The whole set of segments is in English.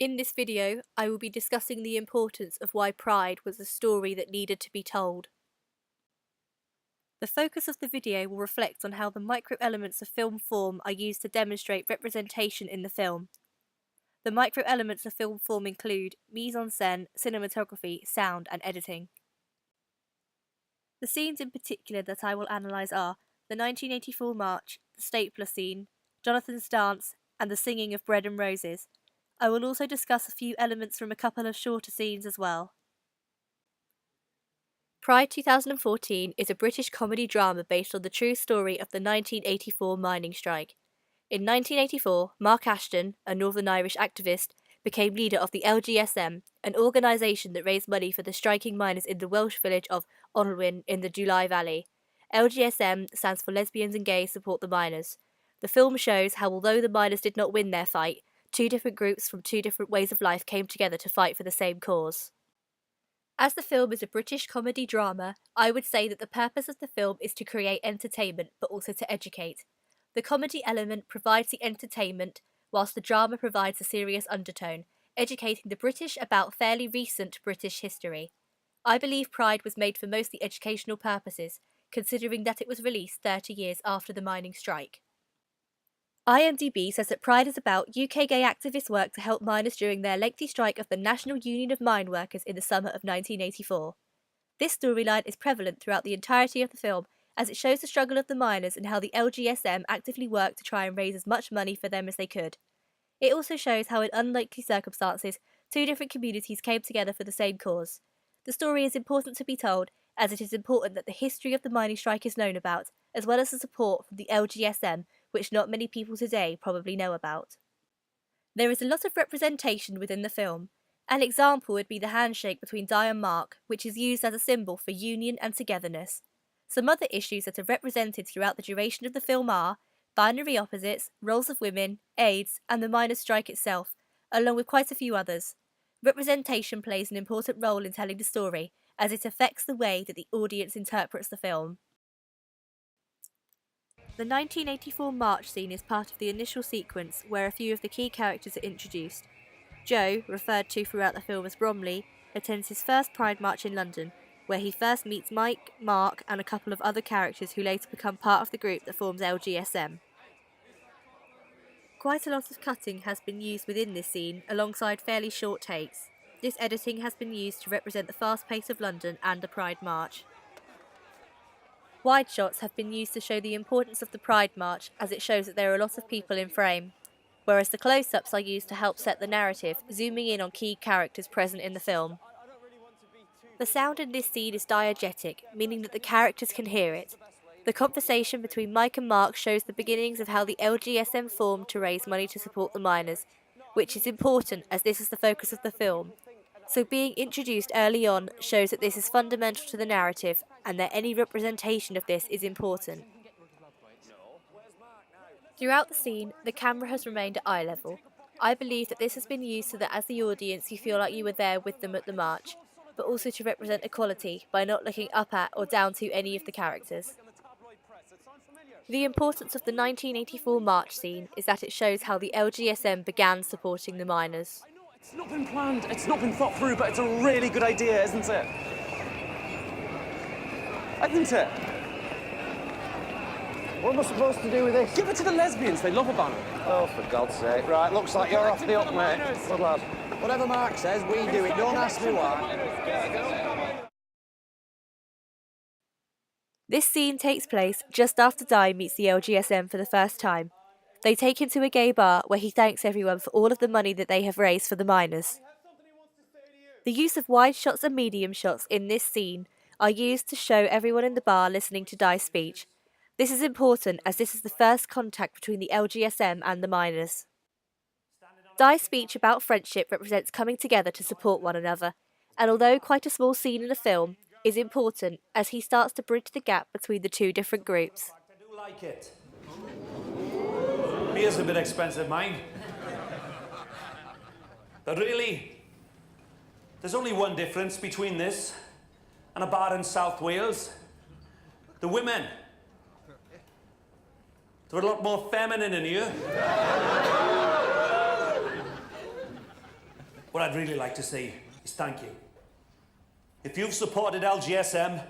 In this video, I will be discussing the importance of why Pride was a story that needed to be told. The focus of the video will reflect on how the micro-elements of film form are used to demonstrate representation in the film. The micro-elements of film form include mise-en-scène, cinematography, sound, and editing. The scenes in particular that I will analyse are the 1984 march, the stapler scene, Jonathan's dance, and the singing of Bread and Roses. I will also discuss a few elements from a couple of shorter scenes as well. Pride 2014 is a British comedy drama based on the true story of the 1984 mining strike. In 1984, Mark Ashton, a Northern Irish activist, became leader of the LGSM, an organisation that raised money for the striking miners in the Welsh village of Onlwyn in the July Valley. LGSM stands for Lesbians and Gays Support the Miners. The film shows how, although the miners did not win their fight, two different groups from two different ways of life came together to fight for the same cause. As the film is a British comedy drama, I would say that the purpose of the film is to create entertainment, but also to educate. The comedy element provides the entertainment, whilst the drama provides a serious undertone, educating the British about fairly recent British history. I believe Pride was made for mostly educational purposes, considering that it was released 30 years after the mining strike. IMDb says that Pride is about UK gay activists' work to help miners during their lengthy strike of the National Union of Mine Workers in the summer of 1984. This storyline is prevalent throughout the entirety of the film, as it shows the struggle of the miners and how the LGSM actively worked to try and raise as much money for them as they could. It also shows how in unlikely circumstances, two different communities came together for the same cause. The story is important to be told, as it is important that the history of the mining strike is known about, as well as the support from the LGSM, which not many people today probably know about. There is a lot of representation within the film. An example would be the handshake between Di and Mark, which is used as a symbol for union and togetherness. Some other issues that are represented throughout the duration of the film are binary opposites, roles of women, AIDS, and the miners' strike itself, along with quite a few others. Representation plays an important role in telling the story, as it affects the way that the audience interprets the film. The 1984 march scene is part of the initial sequence where a few of the key characters are introduced. Joe, referred to throughout the film as Bromley, attends his first Pride March in London, where he first meets Mike, Mark, and a couple of other characters who later become part of the group that forms LGSM. Quite a lot of cutting has been used within this scene, alongside fairly short takes. This editing has been used to represent the fast pace of London and the Pride March. Wide shots have been used to show the importance of the Pride March, as it shows that there are a lot of people in frame, whereas the close-ups are used to help set the narrative, zooming in on key characters present in the film. The sound in this scene is diegetic, meaning that the characters can hear it. The conversation between Mike and Mark shows the beginnings of how the LGSM formed to raise money to support the miners, which is important as this is the focus of the film. So being introduced early on shows that this is fundamental to the narrative and that any representation of this is important. Throughout the scene, the camera has remained at eye level. I believe that this has been used so that as the audience you feel like you were there with them at the march, but also to represent equality by not looking up at or down to any of the characters. The importance of the 1984 march scene is that it shows how the LGSM began supporting the miners. It's not been planned, it's not been thought through, but it's a really good idea, isn't it? Isn't it? What am I supposed to do with this? Give it to the lesbians, they love a banner. Oh, for God's sake. Right, looks like you're off the up, mate. Good lad. Whatever Mark says, we do it. Don't ask me why. This scene takes place just after Di meets the LGSM for the first time. They take him to a gay bar where he thanks everyone for all of the money that they have raised for the miners. The use of wide shots and medium shots in this scene are used to show everyone in the bar listening to Di's speech. This is important as this is the first contact between the LGSM and the miners. Di's speech about friendship represents coming together to support one another, and although quite a small scene in the film, is important as he starts to bridge the gap between the two different groups. I do like it. Beer's a bit expensive, mine. But really, there's only one difference between this and a bar in South Wales. The women. They're a lot more feminine in here. what I'd really like to say is thank you. If you've supported LGSM,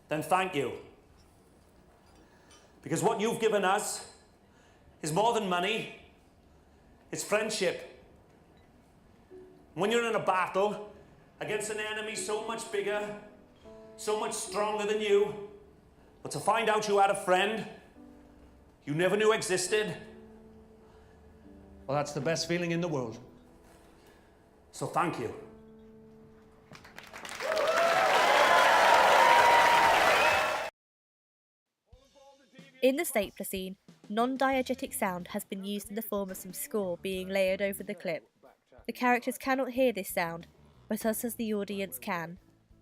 then thank you. Because what you've given us is more than money, it's friendship. When you're in a battle against an enemy so much bigger, so much stronger than you, but to find out you had a friend you never knew existed, Well, that's the best feeling in the world. so thank you. In the stapler scene, non-diegetic sound has been used in the form of some score being layered over the clip. The characters cannot hear this sound, but us as the audience can.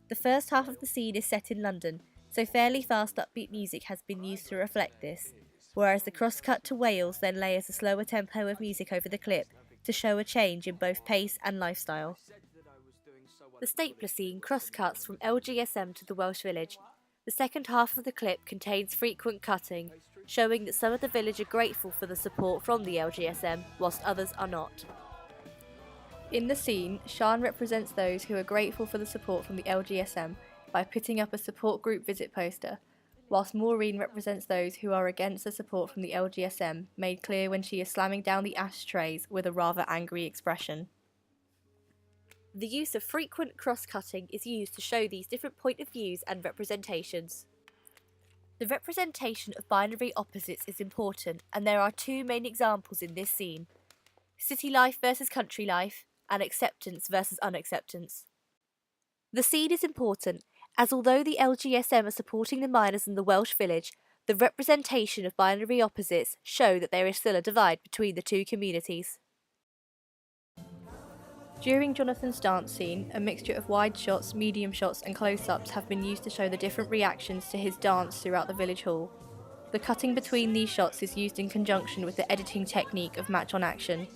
The first half of the scene is set in London, so fairly fast upbeat music has been used to reflect this, whereas the cross-cut to Wales then layers a slower tempo of music over the clip to show a change in both pace and lifestyle. The stapler scene cross-cuts from LGSM to the Welsh village. The second half of the clip contains frequent cutting, showing that some of the village are grateful for the support from the LGSM, whilst others are not. In the scene, Sian represents those who are grateful for the support from the LGSM by putting up a support group visit poster, whilst Maureen represents those who are against the support from the LGSM, made clear when she is slamming down the ashtrays with a rather angry expression. The use of frequent cross-cutting is used to show these different point of views and representations. The representation of binary opposites is important, and there are two main examples in this scene: city life versus country life, and acceptance versus unacceptance. The scene is important, as although the LGSM are supporting the miners in the Welsh village, the representation of binary opposites show that there is still a divide between the two communities. During Jonathan's dance scene, a mixture of wide shots, medium shots and close-ups have been used to show the different reactions to his dance throughout the village hall. The cutting between these shots is used in conjunction with the editing technique of match on action.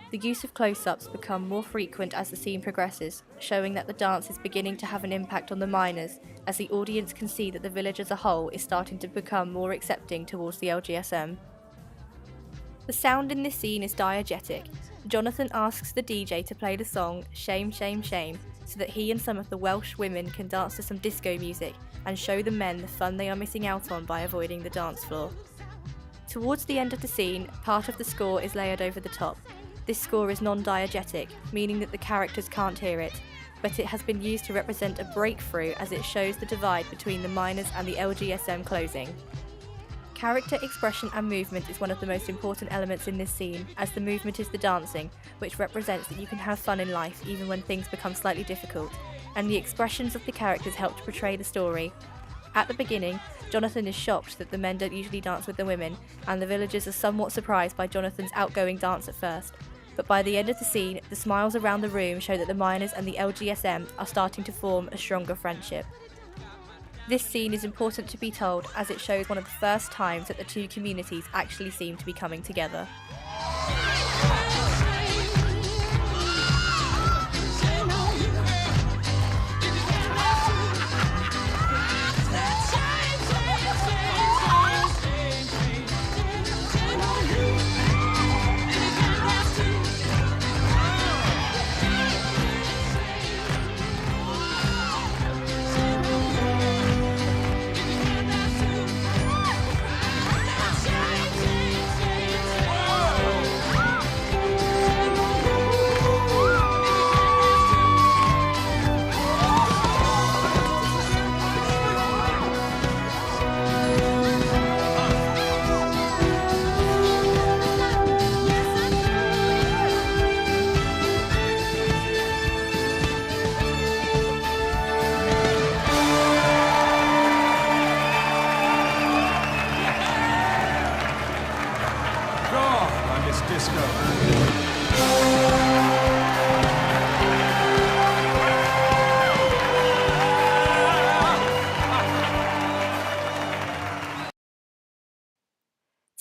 The use of close-ups become more frequent as the scene progresses, showing that the dance is beginning to have an impact on the miners, as the audience can see that the village as a whole is starting to become more accepting towards the LGSM. The sound in this scene is diegetic. Jonathan asks the DJ to play the song Shame, Shame, Shame so that he and some of the Welsh women can dance to some disco music and show the men the fun they are missing out on by avoiding the dance floor. Towards the end of the scene, part of the score is layered over the top. This score is non-diegetic, meaning that the characters can't hear it, but it has been used to represent a breakthrough as it shows the divide between the miners and the LGSM closing. Character expression and movement is one of the most important elements in this scene, as the movement is the dancing, which represents that you can have fun in life even when things become slightly difficult, and the expressions of the characters help to portray the story. At the beginning, Jonathan is shocked that the men don't usually dance with the women, and the villagers are somewhat surprised by Jonathan's outgoing dance at first. But by the end of the scene, the smiles around the room show that the miners and the LGSM are starting to form a stronger friendship. This scene is important to be told as it shows one of the first times that the two communities actually seem to be coming together.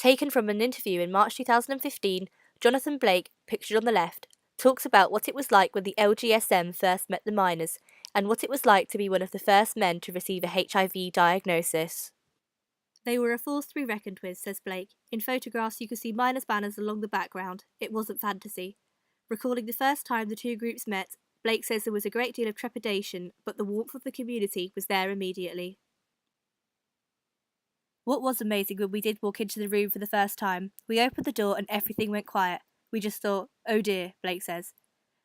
Taken from an interview in March 2015, Jonathan Blake, pictured on the left, talks about what it was like when the LGSM first met the miners, and what it was like to be one of the first men to receive a HIV diagnosis. They were a force to be reckoned with, says Blake. In photographs you could see miners' banners along the background. It wasn't fantasy. Recalling the first time the two groups met, Blake says there was a great deal of trepidation, but the warmth of the community was there immediately. What was amazing when we did walk into the room for the first time, we opened the door and everything went quiet. We just thought, oh dear, Blake says.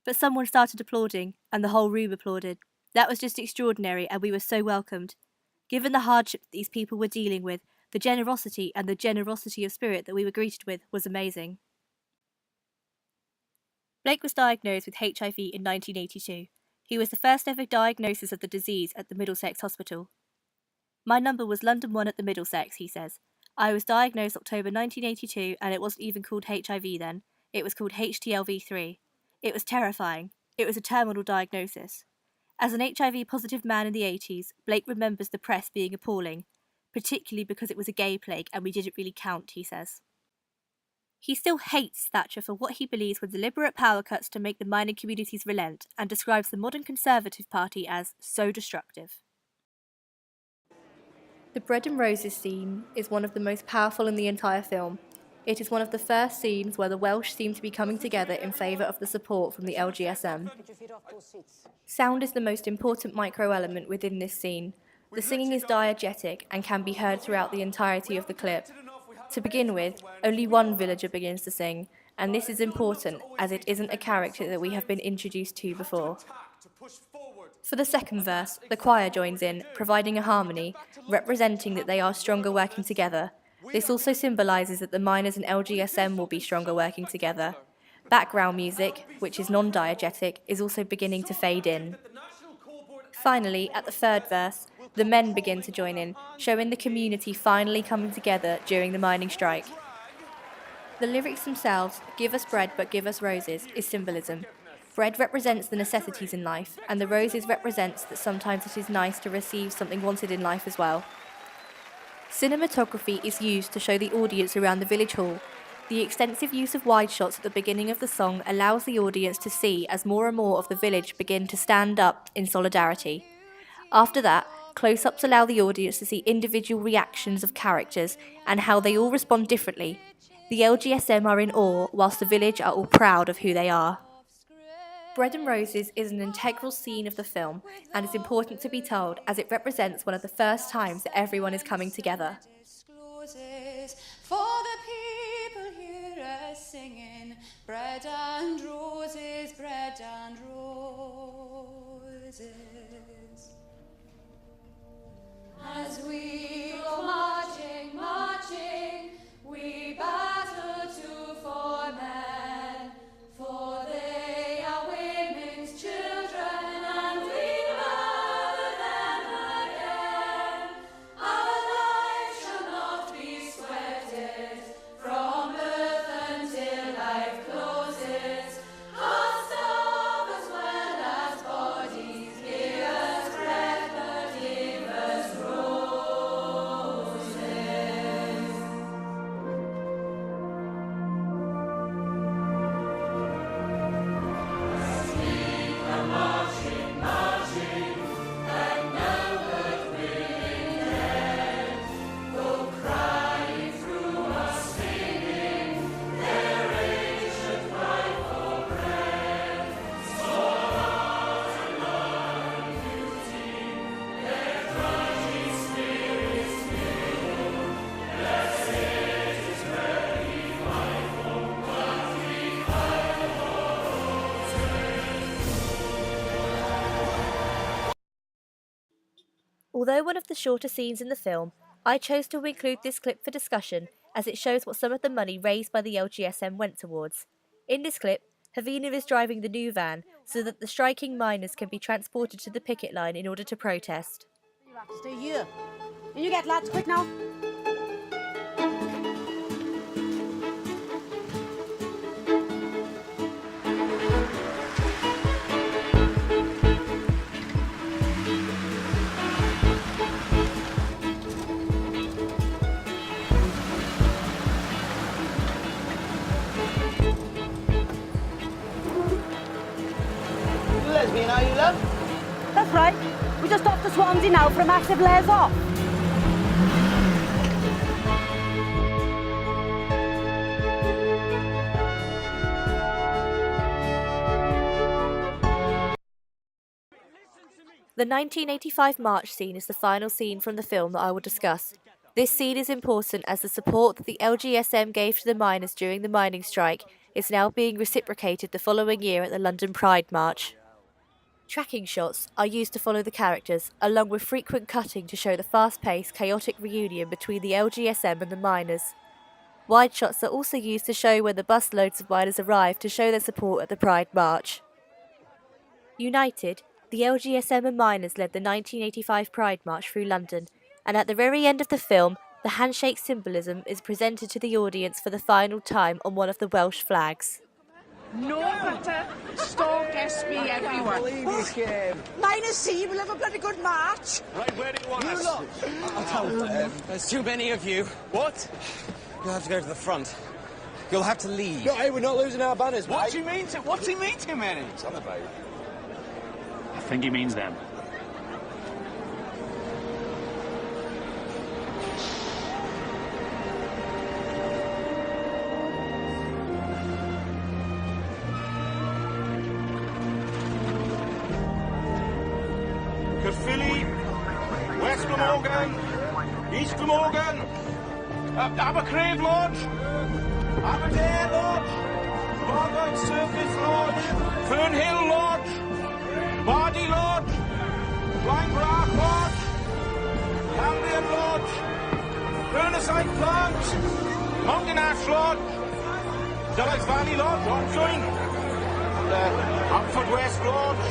But someone started applauding, and the whole room applauded. That was just extraordinary, and we were so welcomed. Given the hardship that these people were dealing with, the generosity of spirit that we were greeted with was amazing. Blake was diagnosed with HIV in 1982. He was the first ever diagnosis of the disease at the Middlesex Hospital. My number was London 1 at the Middlesex, he says. I was diagnosed October 1982 and it wasn't even called HIV then. It was called HTLV3. It was terrifying. It was a terminal diagnosis. As an HIV-positive man in the 80s, Blake remembers the press being appalling, particularly because it was a gay plague and we didn't really count, he says. He still hates Thatcher for what he believes were deliberate power cuts to make the mining communities relent, and describes the modern Conservative Party as so destructive. The bread and roses scene is one of the most powerful in the entire film. It is one of the first scenes where the Welsh seem to be coming together in favour of the support from the LGSM. Sound is the most important micro-element within this scene. The singing is diegetic and can be heard throughout the entirety of the clip. To begin with, only one villager begins to sing, and this is important as it isn't a character that we have been introduced to before. For the second verse, the choir joins in, providing a harmony, representing that they are stronger working together. This also symbolises that the miners and LGSM will be stronger working together. Background music, which is non-diegetic, is also beginning to fade in. Finally, at the third verse, the men begin to join in, showing the community finally coming together during the mining strike. The lyrics themselves, "Give us bread but give us roses," is symbolism. Bread represents the necessities in life, and the roses represents that sometimes it is nice to receive something wanted in life as well. Cinematography is used to show the audience around the village hall. The extensive use of wide shots at the beginning of the song allows the audience to see as more and more of the village begin to stand up in solidarity. After that, close-ups allow the audience to see individual reactions of characters and how they all respond differently. The LGSM are in awe, whilst the village are all proud of who they are. Bread and Roses is an integral scene of the film and is important to be told as it represents one of the first times that everyone is coming together. For the people hear us singing, bread and roses, bread and roses. As we go marching, marching, we battle to for men, for they are women's children, and we mother them again. Our lives shall not be sweated, from birth until life closes. Our starve as well as bodies, give us breath but give us roses. Although one of the shorter scenes in the film, I chose to include this clip for discussion as it shows what some of the money raised by the LGSM went towards. In this clip, Havina is driving the new van so that the striking miners can be transported to the picket line in order to protest. You have to stay here. And you get lads, quick now. Lesbian, are you, love? That's right. We're just off to Swansea now for a massive layers off. The 1985 march scene is the final scene from the film that I will discuss. This scene is important as the support that the LGSM gave to the miners during the mining strike is now being reciprocated the following year at the London Pride March. Tracking shots are used to follow the characters, along with frequent cutting to show the fast-paced, chaotic reunion between the LGSM and the miners. Wide shots are also used to show when the busloads of miners arrive to show their support at the Pride March. United, the LGSM and miners led the 1985 Pride March through London, and at the very end of the film, the handshake symbolism is presented to the audience for the final time on one of the Welsh flags. No butter, stalk SB everyone. Minus C, we'll have a bloody good march. Right, where do you want us? I'll tell them. There's too many of you. What? You'll have to go to the front. You'll have to leave. No, hey, we're not losing our banners, mate. What's he mean too many? It's on about. I think he means them. Caerphilly, West Glamorgan, East Glamorgan, Abercrave Lodge, Aberdare Lodge, Bargoed Surface Lodge, Fernhill Lodge, Bardy Lodge, Blind Lodge, Cambrian Lodge, Burneside Plant, Mountain Ash Lodge, Dulles Valley Lodge, Onjoin, Outford West Lodge,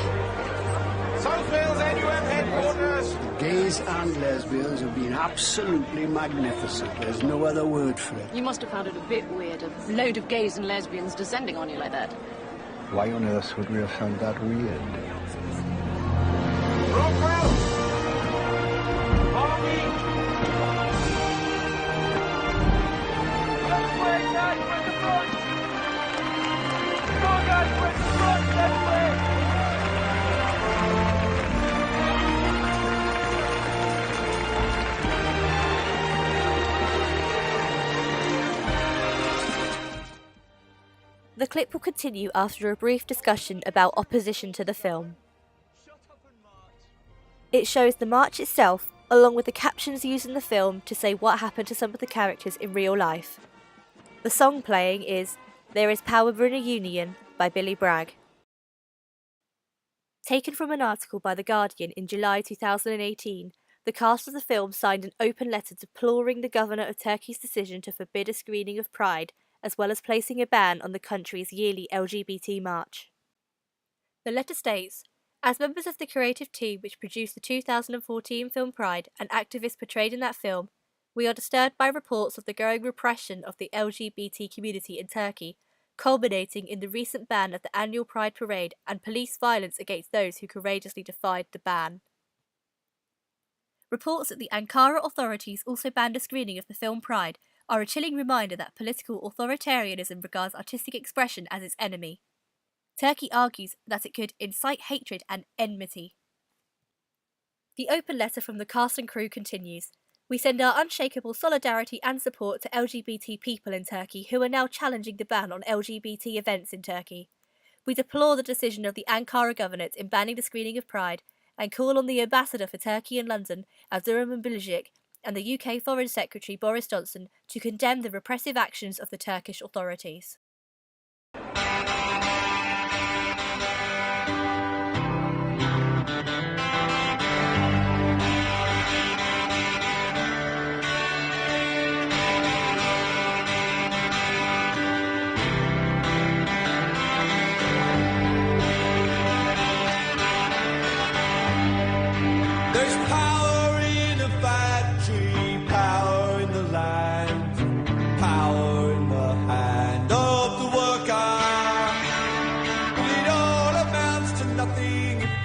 South Wales NUM headquarters. Gays and lesbians have been absolutely magnificent. There's no other word for it. You must have found it a bit weird, a load of gays and lesbians descending on you like that. Why on earth would we have found that weird? Rockwell! Harvey! Left way, guys, with the front! Go, guys, with the front, left way! The clip will continue after a brief discussion about opposition to the film. It shows the march itself, along with the captions used in the film to say what happened to some of the characters in real life. The song playing is There Is Power in a Union by Billy Bragg. Taken from an article by The Guardian in July 2018, the cast of the film signed an open letter deploring the governor of Turkey's decision to forbid a screening of Pride, as well as placing a ban on the country's yearly LGBT march. The letter states, as members of the creative team which produced the 2014 film Pride and activists portrayed in that film, we are disturbed by reports of the growing repression of the LGBT community in Turkey, culminating in the recent ban of the annual Pride parade and police violence against those who courageously defied the ban. Reports that the Ankara authorities also banned a screening of the film Pride are a chilling reminder that political authoritarianism regards artistic expression as its enemy. Turkey argues that it could incite hatred and enmity. The open letter from the cast and crew continues. We send our unshakable solidarity and support to LGBT people in Turkey who are now challenging the ban on LGBT events in Turkey. We deplore the decision of the Ankara government in banning the screening of Pride and call on the ambassador for Turkey in London, Abdurrahman Bilecik, and the UK Foreign Secretary Boris Johnson to condemn the repressive actions of the Turkish authorities.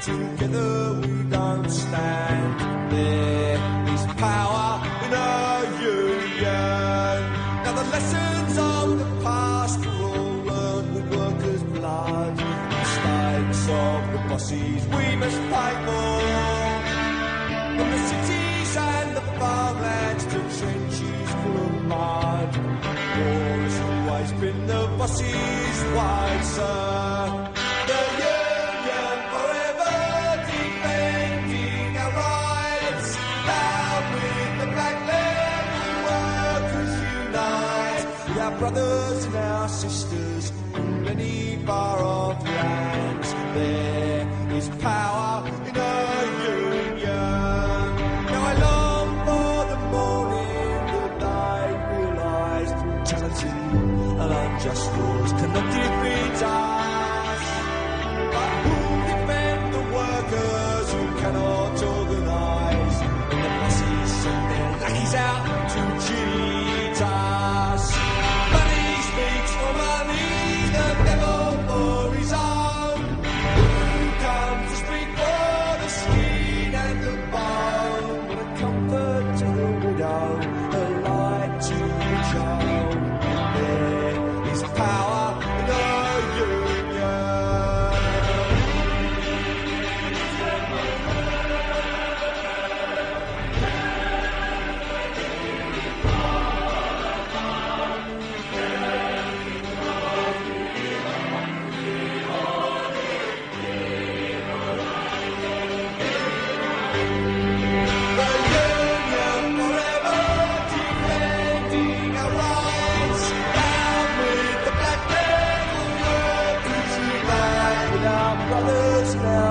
Together we don't stand. There is power in our union. Now the lessons of the past were all learned with workers' blood. Mistakes of the bosses we must fight more. From the cities and the farmlands to trenches full of mud. War has always been the bosses' wiser. The union forever defending. our brothers and our sisters in many far-off lands. There is power in our union. Now I long for the morning that I realise brutality and unjust laws cannot defeat us. But who defend the workers who cannot organise, and the bosses send their lackeys out to cheat us? Money speaks for money, the devil for his own. Who comes to speak for the skin and the bone? What a comfort to the widow, a light to the child. There is power in our union.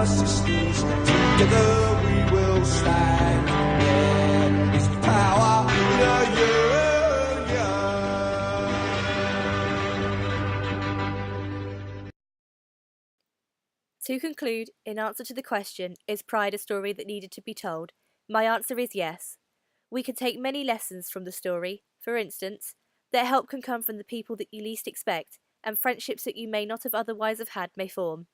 Sisters, together we will stand. There is power in our union. To conclude, in answer to the question, is Pride a story that needed to be told? My answer is yes. We can take many lessons from the story. For instance, that help can come from the people that you least expect, and friendships that you may not have otherwise have had may form.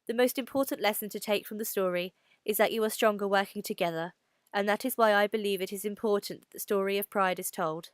The most important lesson to take from the story is that you are stronger working together, and that is why I believe it is important that the story of Pride is told.